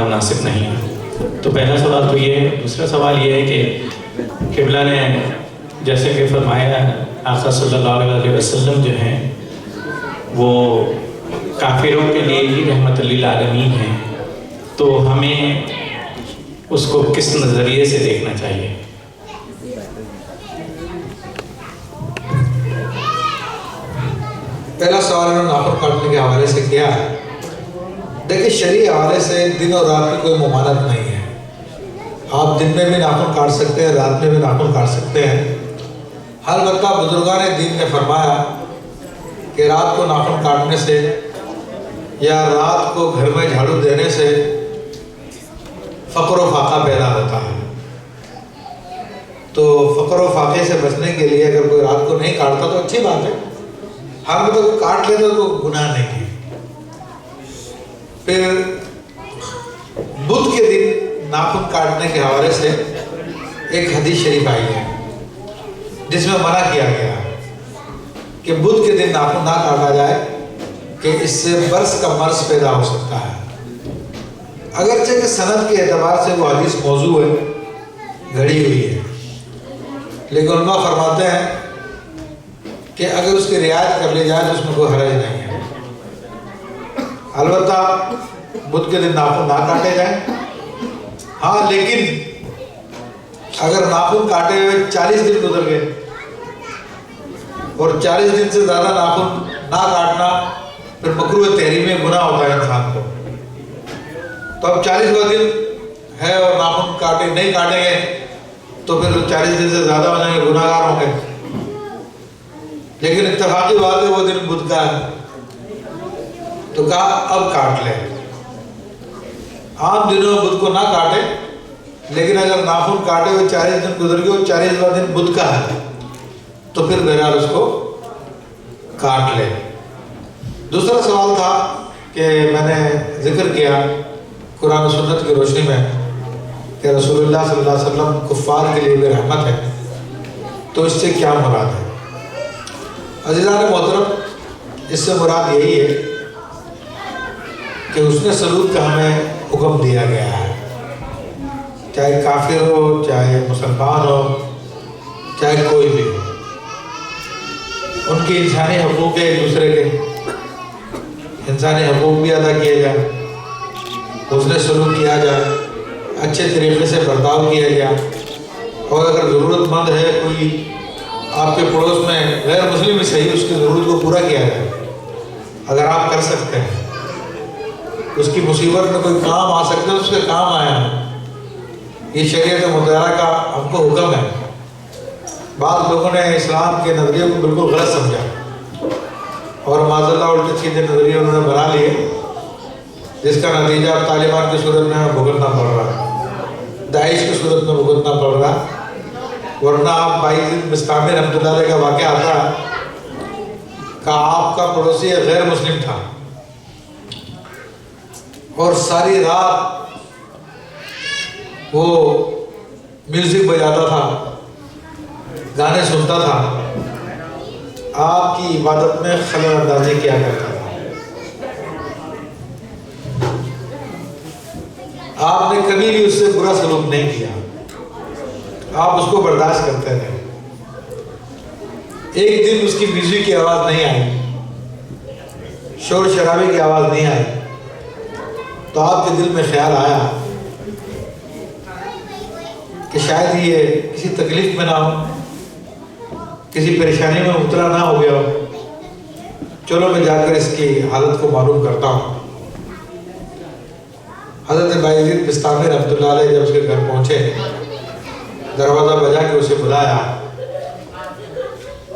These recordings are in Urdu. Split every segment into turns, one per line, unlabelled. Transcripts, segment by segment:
مناسب نہیں ہے۔ تو پہلا سوال تو یہ ہے۔ دوسرا سوال یہ ہے کہ قبلہ نے جیسے کہ فرمایا آقا صلی اللہ علیہ وسلم جو ہیں وہ کافروں کے لیے ہی رحمت للعالمین ہیں، تو ہمیں اس کو کس نظریے سے دیکھنا چاہیے؟
پہلا سوال انہوں نے ناخن کاٹنے کے حوالے سے کیا ہے۔ دیکھیں شرعی حوالے سے دن اور رات کی کوئی ممانعت نہیں ہے، آپ دن میں بھی ناخن کاٹ سکتے ہیں، رات میں بھی ناخن کاٹ سکتے ہیں۔ البتہ بزرگان دین نے فرمایا کہ رات کو ناخن کاٹنے سے یا رات کو گھر میں جھاڑو دینے سے فقر و فاقہ پیدا ہوتا ہے، تو فقر و فاقے سے بچنے کے لیے اگر کوئی رات کو نہیں کاٹتا تو اچھی بات ہے، ہم تو کاٹ لیتے تو گناہ نہیں ہے۔ پھر بدھ کے دن ناخن کاٹنے کے حوالے سے ایک حدیث شریف آئی ہے جس میں منع کیا گیا کہ بدھ کے دن ناخن نہ کاٹا جائے کہ اس سے برس کا مرض پیدا ہو سکتا ہے۔ اگرچہ کہ سند کے اعتبار سے وہ حدیث موضوع ہے، گھڑی ہوئی ہے، لیکن علماء فرماتے ہیں کہ اگر اس کی رعایت کر لی جائے تو اس میں کوئی حرج نہیں ہے۔ البتہ بدھ کے دن ناخن نہ کاٹے جائیں، ہاں لیکن اگر ناخن کاٹے ہوئے 40 دن گزر گئے اور 40 دن سے زیادہ ناخن نہ کاٹنا پھر مکروہ تحریمی گناہ ہوتا ہے انسان کو، تو اب 40واں دن ہے اور ناخن کاٹے نہیں کاٹیں گے تو پھر 40 دن سے زیادہ ہو جائیں گے، گناہ گار ہوں گے۔ لیکن اتفاقی بات ہے وہ دن بدھ کا ہے، تو کہا اب کاٹ لیں۔ عام دنوں میں بدھ کو نہ کاٹے، لیکن اگر ناخن کاٹے ہوئے 40 دن گزر گئے اور 40واں دن بدھ کا ہے تو پھر بہرحال اس کو کاٹ لیں۔ دوسرا سوال تھا کہ میں نے ذکر کیا قرآن و سنت کی روشنی میں کہ رسول اللہ صلی اللہ علیہ وسلم کفار کے لیے بھی رحمت ہے، تو اس سے کیا مراد ہے؟ عزیزان محترم، اس سے مراد یہی ہے کہ حسن سلوک کا ہمیں حکم دیا گیا ہے، چاہے کافر ہو، چاہے مسلمان ہو، چاہے کوئی بھی ہو، ان کی انسانی حقوق ایک دوسرے کے انسانی حقوق بھی ادا کیے جائے، حسن سلوک کیا جائے، اچھے طریقے سے برتاؤ کیا جائے، اور اگر ضرورت مند ہے کوئی آپ کے پڑوس میں غیر مسلم ہی صحیح، اس کی ضرورت کو پورا کیا جائے اگر آپ کر سکتے ہیں۔ اس کی مصیبت میں کوئی کام آ سکتا ہے اس کے کام آیا ہے، یہ شریعت مطہرہ کا ہم کو حکم ہے۔ بعض لوگوں نے اسلام کے نظریے کو بالکل غلط سمجھا اور معاذ اللہ الٹے سیدھے نظریے انہوں نے بنا لیے، جس کا نتیجہ اب طالبان کی صورت میں بھگتنا پڑ رہا ہے، داعش کی صورت میں بھگتنا پڑ رہا ہے۔ ورنہ آپ باعزید بستامی رحمۃ اللہ علیہ کا واقعہ آتا ہے کہ آپ کا پڑوسی غیر مسلم تھا اور ساری رات وہ میوزک بجاتا تھا، گانے سنتا تھا، آپ کی عبادت میں خلل اندازی کیا کرتا تھا۔ آپ نے کبھی بھی اس سے برا سلوک نہیں کیا، آپ اس کو برداشت کرتے رہے۔ ایک دن اس کی میوزک کی آواز نہیں آئی، شور شرابے کی آواز نہیں آئی، تو آپ کے دل میں خیال آیا کہ شاید یہ کسی تکلیف میں نہ ہو، کسی پریشانی میں مبتلا نہ ہو گیا ہو، چلو میں جا کر اس کی حالت کو معلوم کرتا ہوں۔ حضرت باعزید بستامی رحمۃ اللہ علیہ جب اس کے گھر پہنچے، دروازہ بجا کے اسے بلایا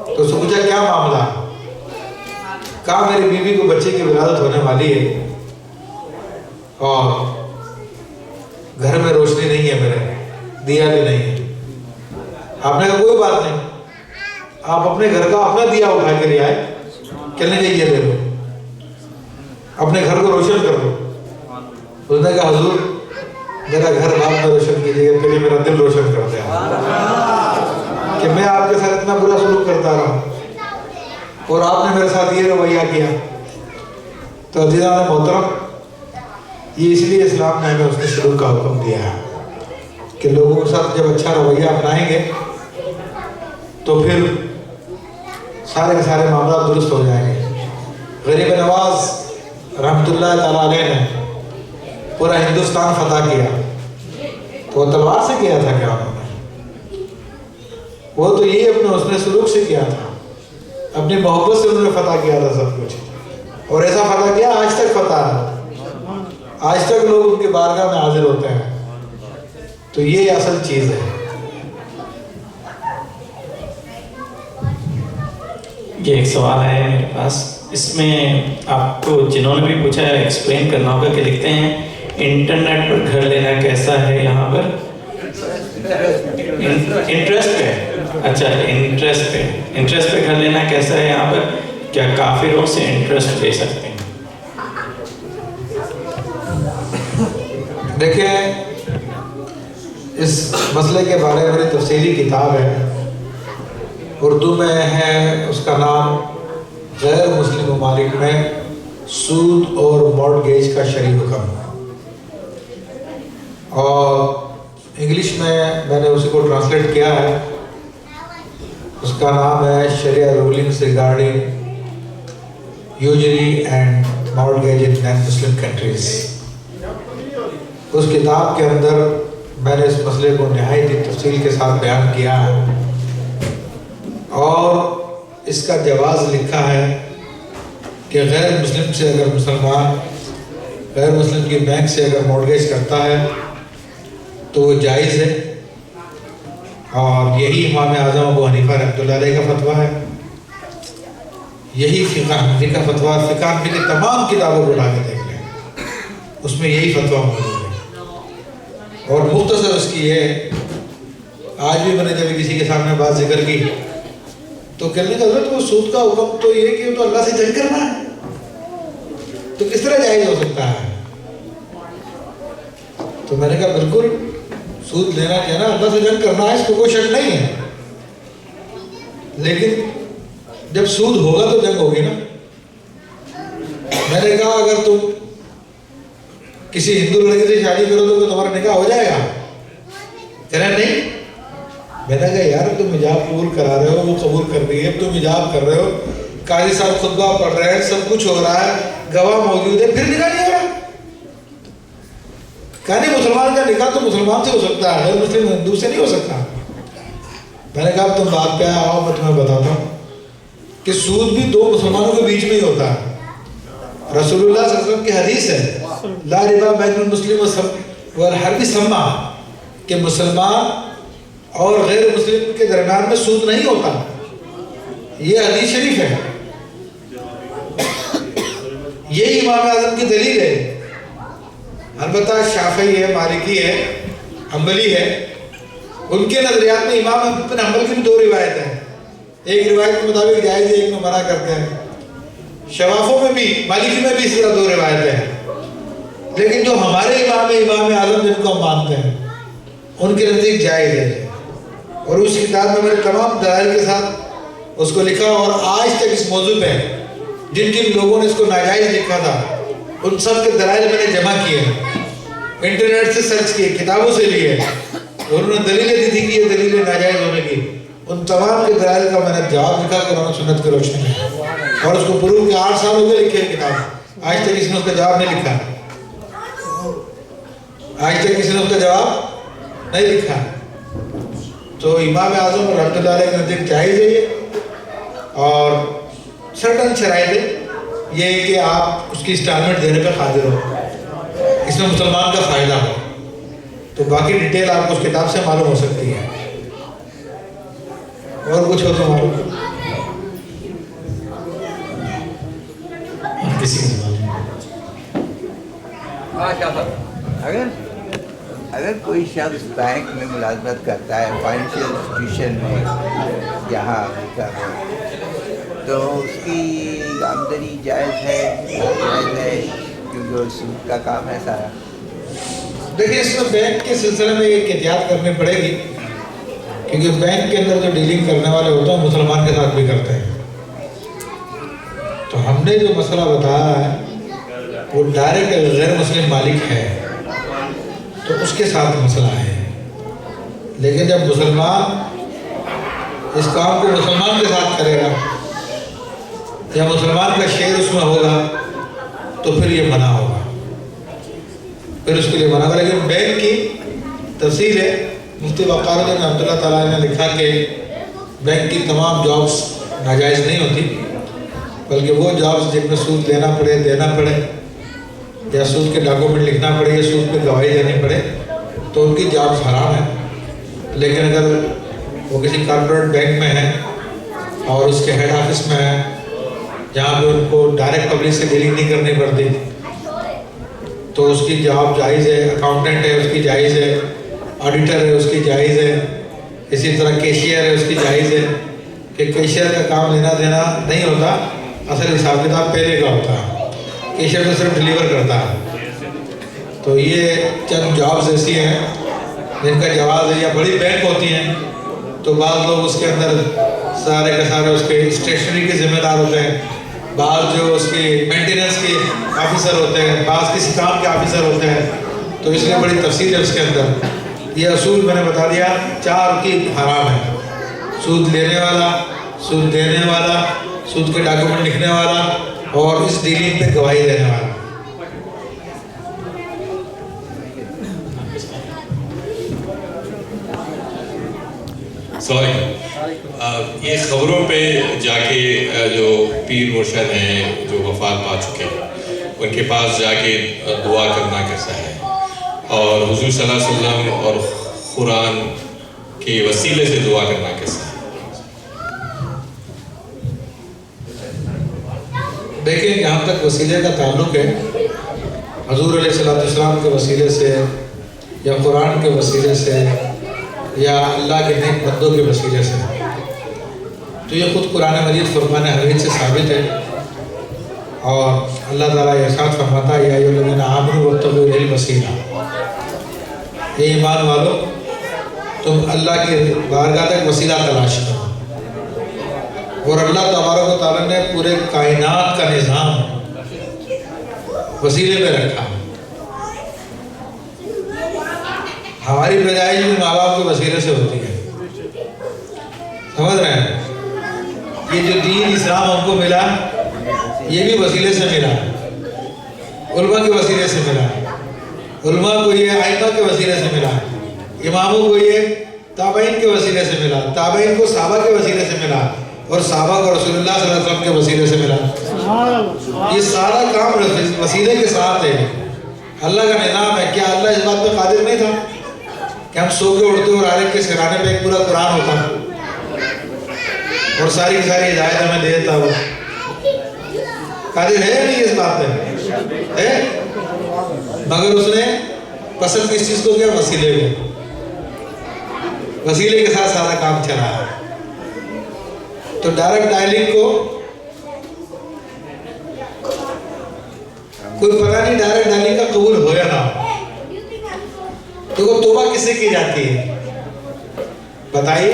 تو اس سے پوچھا کیا معاملہ؟ کہا میری بیوی کو بچے کی ولادت ہونے والی ہے اور گھر میں روشنی نہیں ہے، میرے دیا بھی نہیں ہے۔ آپ نے کہا کوئی بات نہیں، آپ اپنے گھر کا اپنا دیا اٹھا کے لے آئے، کہنے کے یہ لے لو، اپنے گھر کو روشن کر دو۔ اس نے کہا حضور میرا گھر بعد میں روشن کیجیے گا، پہلے میرا دل روشن کر دیں کہ میں آپ کے ساتھ اتنا برا سلوک کرتا رہا اور آپ نے میرے ساتھ یہ رویہ کیا۔ تو عزیزان محترم، یہ اس لیے اسلام نے ہمیں اس کے سلوک کا حکم دیا ہے کہ لوگوں کے ساتھ جب اچھا رویہ اپنائیں گے تو پھر سارے کے سارے معاملات درست ہو جائیں گے۔ غریب نواز رحمۃ اللہ تعالیٰ علیہ نے پورا ہندوستان فتح کیا، تو وہ تلوار سے کیا تھا کیا انہوں نے؟ وہ تو یہ اپنے حسن سلوک سے کیا تھا، اپنی محبت سے انہوں نے فتح کیا تھا سب کچھ، اور ایسا فتح کیا آج تک فتح ہے، آج تک لوگ ان کے بارگاہ میں حاضر ہوتے ہیں۔ تو یہ اصل چیز ہے۔
یہ ایک سوال ہے میرے پاس، اس میں آپ کو جنہوں نے بھی پوچھا ہے ایکسپلین کرنا ہوگا کہ لکھتے ہیں انٹرنیٹ پر گھر لینا کیسا ہے یہاں پر؟ انٹرسٹ پہ، اچھا انٹرسٹ پہ گھر لینا کیسا ہے یہاں پر؟ کیا کافروں سے انٹرسٹ لے سکتے ہیں؟
دیکھیں، اس مسئلے کے بارے میں میری تفصیلی کتاب ہے، اردو میں ہے، اس کا نام غیر مسلم ممالک میں سود اور مارٹگیج کا شرعی حکم، اور انگلش میں نے اسی کو ٹرانسلیٹ کیا ہے، اس کا نام ہے Sharia rulings regarding usury and mortgage in non Muslim countries. اس کتاب کے اندر میں نے اس مسئلے کو نہایت ہی تفصیل کے ساتھ بیان کیا ہے، اور اس کا جواز لکھا ہے کہ غیر مسلم سے اگر مسلمان غیر مسلم کی بینک سے اگر مارٹگیج کرتا ہے تو وہ جائز ہے، اور یہی امام اعظم ابو حنیفہ رحمۃ اللہ علیہ کا فتویٰ ہے، یہی فقہ حنفی کا فتویٰ، فقہ حنفی کی تمام کتابوں کو اٹھا کے دیکھ لیں، اس میں یہی فتویٰ موجود ہے۔ اور مختصر اس کی ہے، آج بھی میں نے جب کسی کے سامنے بات ذکر کی تو کہنے کا حضرت وہ سود کا حکم تو یہ کہ تو اللہ سے جنگ کرنا ہے، تو کس طرح جائز ہو سکتا ہے؟ تو میں نے کہا بالکل، سود لینا کہنا اللہ سے جنگ کرنا ہے، اس کو کوئی شک نہیں ہے، لیکن جب سود ہوگا تو جنگ ہوگی نا۔ میں نے کہا اگر تم کسی ہندو لڑکی سے شادی کرو تو تمہارا نکاح ہو جائے گا؟ کہنا نہیں۔ میں نے کہا یار تم حجاب قبول کرا رہے ہو، وہ قبول کر رہی ہے، تم حجاب کر رہے ہو، قاضی صاحب خطبہ پڑھ رہے ہیں، سب کچھ ہو رہا ہے، گواہ موجود ہے، پھر نکاح نہیں ہو رہا؟ کہا نہیں، مسلمان کا نکاح تو مسلمان سے ہو سکتا ہے، غیر مسلم ہندو سے نہیں ہو سکتا۔ میں نے کہا تم بات پہ آؤ، میں تمہیں بتاتا ہوں کہ سود بھی دو مسلمانوں کے بیچ میں ہی ہوتا ہے۔ رسول اللہ صلی اللہ علیہ وسلم کی حدیث ہے لا ربا بین المسلم والحرب سما، کہ مسلمان اور غیر مسلم کے درمیان میں سود نہیں ہوتا، یہ حدیث شریف ہے، یہی امام اعظم کی دلیل ہے۔ البتہ شافعی ہے، مالکی ہے، حنبلی ہے، ان کے نظریات میں امام ابن حنبل کی بھی دو روایت ہیں، ایک روایت کے مطابق جائز ہے، ایک میں منع کرتے ہیں۔ شوافوں میں بھی، مالکی میں بھی اس طرح دو روایتیں ہیں، لیکن جو ہمارے امام اعظم جن کو ہم مانتے ہیں ان کے نزدیک جائز ہے، اور اس کتاب میں میرے تمام دلائل کے ساتھ اس کو لکھا، اور آج تک اس موضوع پہ جن جن لوگوں نے اس کو ناجائز لکھا تھا ان سب کے دلائل میں نے جمع کیے ہیں، انٹرنیٹ سے سرچ کیے، کتابوں سے لیے، انہوں نے دلیلیں دی تھی کہ یہ دلیلیں ناجائز ہونے کی، ان تمام کے دلائل کا میں نے جواب لکھا قرآن و سنت کی روشنی میں، اور اس کو پروف کے 8 سال ہو گئے لکھے کتاب، آج تک کسی نے اس کا جواب نہیں لکھا، آج تک کسی نے اس کا جواب نہیں لکھا۔ تو امام اعظم رحمۃ اللہ علیہ کے نزدیک جائز ہے یہ، اور سرٹن شرائط ہے یہ کہ آپ اس کی انسٹالمنٹ دینے پہ قادر ہو، اس میں مسلمان کا فائدہ ہو، تو باقی ڈیٹیل آپ کو اس کتاب سے معلوم ہو سکتی ہے۔ اور کچھ ہو تو معلوم
کسی
اگر کوئی شخص بینک میں ملازمت کرتا ہے، فائنینشیل انسٹیٹیوشن میں یہاں امریکہ میں، تو اس کی آمدنی جائز ہے کیونکہ سود کا کام ہے سارا؟
دیکھیں، اس میں بینک کے سلسلے میں ایک احتیاط کرنی پڑے گی، کیونکہ بینک کے اندر جو ڈیلنگ کرنے والے ہوتے ہیں مسلمان کے ساتھ بھی کرتے ہیں، تو ہم نے جو مسئلہ بتایا ہے وہ ڈائریکٹ غیر مسلم مالک ہے تو اس کے ساتھ مسئلہ ہے، لیکن جب مسلمان اس کام کو مسلمان کے ساتھ کرے گا یا مسلمان کا شیئر اس میں ہوگا تو پھر یہ منع ہوگا، پھر اس کے لیے منع ہوگا۔ لیکن بینک کی تفصیل ہے، مفتی وقار علیہ رحمۃ اللہ تعالیٰ نے لکھا کہ بینک کی تمام جابس ناجائز نہیں ہوتی، بلکہ وہ جابس جن میں سود لینا پڑے یا سود کے ڈاکومنٹ لکھنا پڑے یا سود پہ گواہی دینی پڑے تو ان کی جابس حرام ہے۔ لیکن اگر وہ کسی کارپوریٹ بینک میں ہے اور اس کے ہیڈ آفس میں ہے جہاں پہ ان کو ڈائریکٹ پبلک سے ڈیلنگ نہیں کرنی پڑتی تو اس کی جاب جائز ہے، اکاؤنٹنٹ ہے اس کی جائز ہے، آڈیٹر ہے اس کی جائز ہے، اسی طرح کیشیئر ہے اس کی جائز ہے کہ کیشیئر کا کام لینا دینا نہیں ہوتا، اصل حساب کتاب پہلے کا ہوتا ہے، کیشیئر تو صرف ڈلیور کرتا ہے۔ تو یہ چند جابز ایسی ہیں جن کا جواز ہے، یا بڑی بینک ہوتی ہیں تو بعض لوگ اس کے اندر سارے کے سارے اس کے اسٹیشنری کے ذمہ دار ہوتے ہیں، بعض جو اس کی مینٹیننس کے آفیسر ہوتے ہیں، بعض کسی کام کے آفیسر ہوتے ہیں، تو اس لیے بڑی تفصیل ہے اس کے اندر۔ یہ اصول میں نے بتا دیا، 4 کی حرام ہے: سود لینے والا، سود دینے والا، سود کے ڈاکومنٹ لکھنے والا اور اس ڈیلنگ پہ گواہی دینے والا۔
یہ خبروں پہ جا کے جو پیر مرشد ہیں جو وفات پا چکے ہیں ان کے پاس جا کے دعا کرنا کیسا ہے، اور حضور صلی اللہ علیہ وسلم اور قرآن کے وسیلے سے دعا کرنا کیسا ہے؟
دیکھیں، جہاں تک وسیلے کا تعلق ہے، حضور علیہ السلام کے وسیلے سے یا قرآن کے وسیلے سے یا اللہ کے نیک بندوں کے وسیلے سے، تو یہ خود قرآن مجید فرمان حمید سے ثابت ہے، اور اللہ تعالیٰ ارشاد فرماتا ہے: یا ایھا الذین آمنوا وابتغوا الیہ الوسیلہ، اے ایمان والو تم اللہ کی بارگاہ تک وسیلہ تلاش کرو۔ اور اللہ تبارک و تعالیٰ نے پورے کائنات کا نظام وسیلے میں رکھا۔ ہماری پیدائش بھی ماں باپ کے وسیلے سے ہوتی ہے، سمجھ رہے ہیں؟ یہ جو دین اسلام ہم کو ملا یہ بھی وسیلے سے ملا، علماء کے وسیلے سے ملا، علماء کو یہ ائمہ کے وسیلے سے ملا، اماموں کو یہ تابعین کے وسیلے سے ملا، تابعین کو صحابہ کے وسیلے سے ملا، اور صحابہ کو رسول اللہ صلی اللہ علیہ وسلم کے وسیلے سے ملا۔ یہ سارا کام وسیلے کے ساتھ ہے، اللہ کا نظام ہے۔ کیا اللہ اس بات پہ قادر نہیں تھا کہ ہم سو کے اٹھتے اور ہر ایک کے سرانے پہ ایک پورا قرآن ہوتا اور ساری کی ساری ہدایت ہمیں دے دیتا؟ وہ قادر ہے نہیں اس بات پہ؟ ہے، مگر اس نے پسند کس چیز کو کیا؟ وسیلے کو۔ وسیلے کے ساتھ سارا کام چلا ہے۔ تو ڈائریکٹ ڈائلنگ کو کوئی پتہ نہیں ڈائریکٹ ڈائلنگ کا قبول ہو یا نہ ہو۔ تو وہ توبہ کس سے کی جاتی ہے بتائیے؟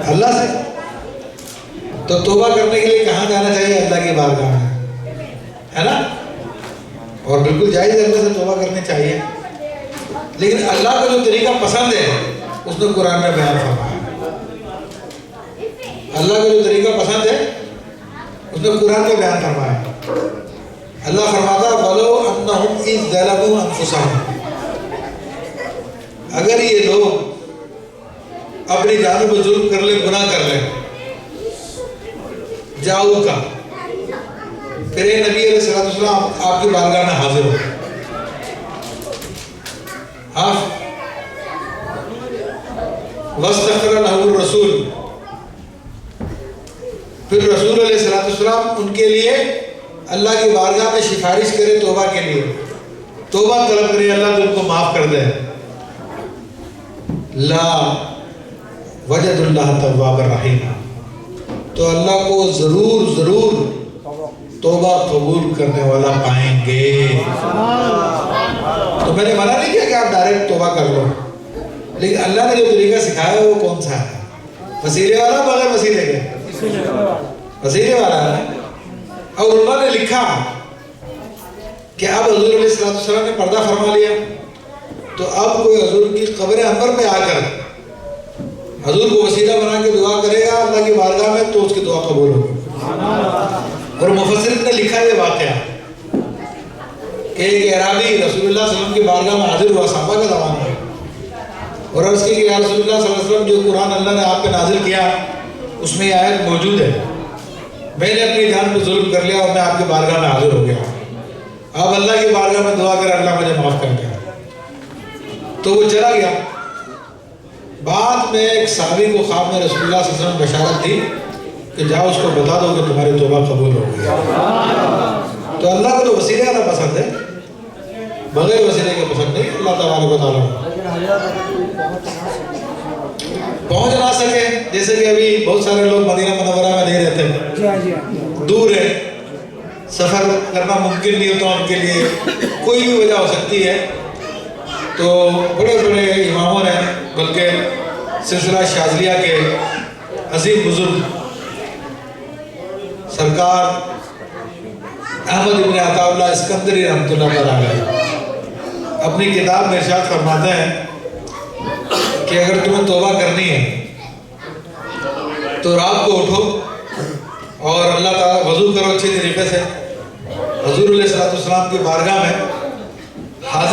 اللہ سے۔ تو توبہ کرنے کے لیے کہاں جانا چاہیے؟ اللہ کی بارگاہ میں، ہے نا؟ اور بالکل جائز اللہ سے توبہ کرنی چاہیے، لیکن اللہ کو جو طریقہ پسند ہے اس نے قرآن میں بیان فرمایا۔ اللہ کو جو طریقہ پسند ہے اس نے قرآن میں بیان فرمایا۔ اللہ فرماتا وَلَوْ أَنَّهُمْ إِذْ ظَلَمُوا أَنفُسَهُمْ، اگر یہ لوگ اپنی جانوں پہ ظلم کر لیں، گناہ کر لیں، جاؤ کا پھر اے نبی علیہ السلام آپ کی بارگاہ میں حاضر ہو، وَاسْتَغْفَرَ لَهُ الرَّسُولُ، پھر رسول علیہ السلام ان کے لیے اللہ کی بارگاہ میں سفارش کرے توبہ کے لیے، توبہ طلب کرے اللہ تو ان کو معاف کر دے، لا وجد اللہ تواب الرحیم، تو اللہ کو ضرور ضرور توبہ قبول کرنے والا پائیں گے۔ تو میں نے منع نہیں کیا کہ آپ ڈائریکٹ توبہ کر لو، لیکن اللہ نے جو طریقہ سکھایا وہ کون سا ہے؟ وسیلے والا بغیر وسیلے کے؟ وسیلے والا ہے۔ اور علماء نے لکھا کہ اب حضور علیہ السلام نے پردہ فرما لیا، تو اب کوئی حضور کی قبر انور پہ آ کر حضور کو وسیلہ بنا کے دعا کرے گا اللہ کی بارگاہ میں تو اس کی دعا قبول ہوگی۔ اور مفسرین نے لکھا یہ واقعہ کہ ایک اعرابی رسول اللہ صلی اللہ علیہ وسلم کی بارگاہ میں حاضر ہوا، صحابہ کا زمانہ ہے، اور عرض کی کہ یا رسول اللہ صلی اللہ علیہ وسلم جو قرآن اللہ نے آپ پہ نازل کیا اس میں یہ آیت موجود ہے، میں نے اپنی جان پہ ظلم کر لیا اور میں آپ کی بارگاہ میں حاضر ہو گیا، آپ اللہ کی بارگاہ میں دعا کر اللہ مجھے معاف کر دیا۔ تو وہ چلا گیا۔ بعد میں ایک صحابی کو خواب میں رسول اللہ صلی اللہ علیہ وسلم بشارت دی کہ جاؤ اس کو بتا دو کہ تمہاری توبہ قبول ہو گئی۔ تو اللہ کو تو وسیلے آنا پسند ہے، بغیر وسیلے کے پسند نہیں۔ اللہ تبارک و تعالیٰ پہنچ نہ سکے، جیسے کہ ابھی بہت سارے لوگ مدینہ منورہ میں نہیں رہتے، دور ہے، سفر کرنا ممکن نہیں ہوتا ان کے لیے، کوئی بھی وجہ ہو سکتی ہے، تو بڑے بڑے اماموں نے، بلکہ سلسلہ شاذلیہ کے عظیم بزرگ سرکار احمد ابن عطا اللہ اسکندری رحمۃ اللہ علیہ اپنی کتاب میں ارشاد فرماتے ہیں کہ اگر تمہیں توبہ کرنی ہے تو رات کو اٹھو اور اللہ تعالیٰ وضو کرو اچھی طریقے سے، حضور علیہ السلام کی بارگاہ میں حاضر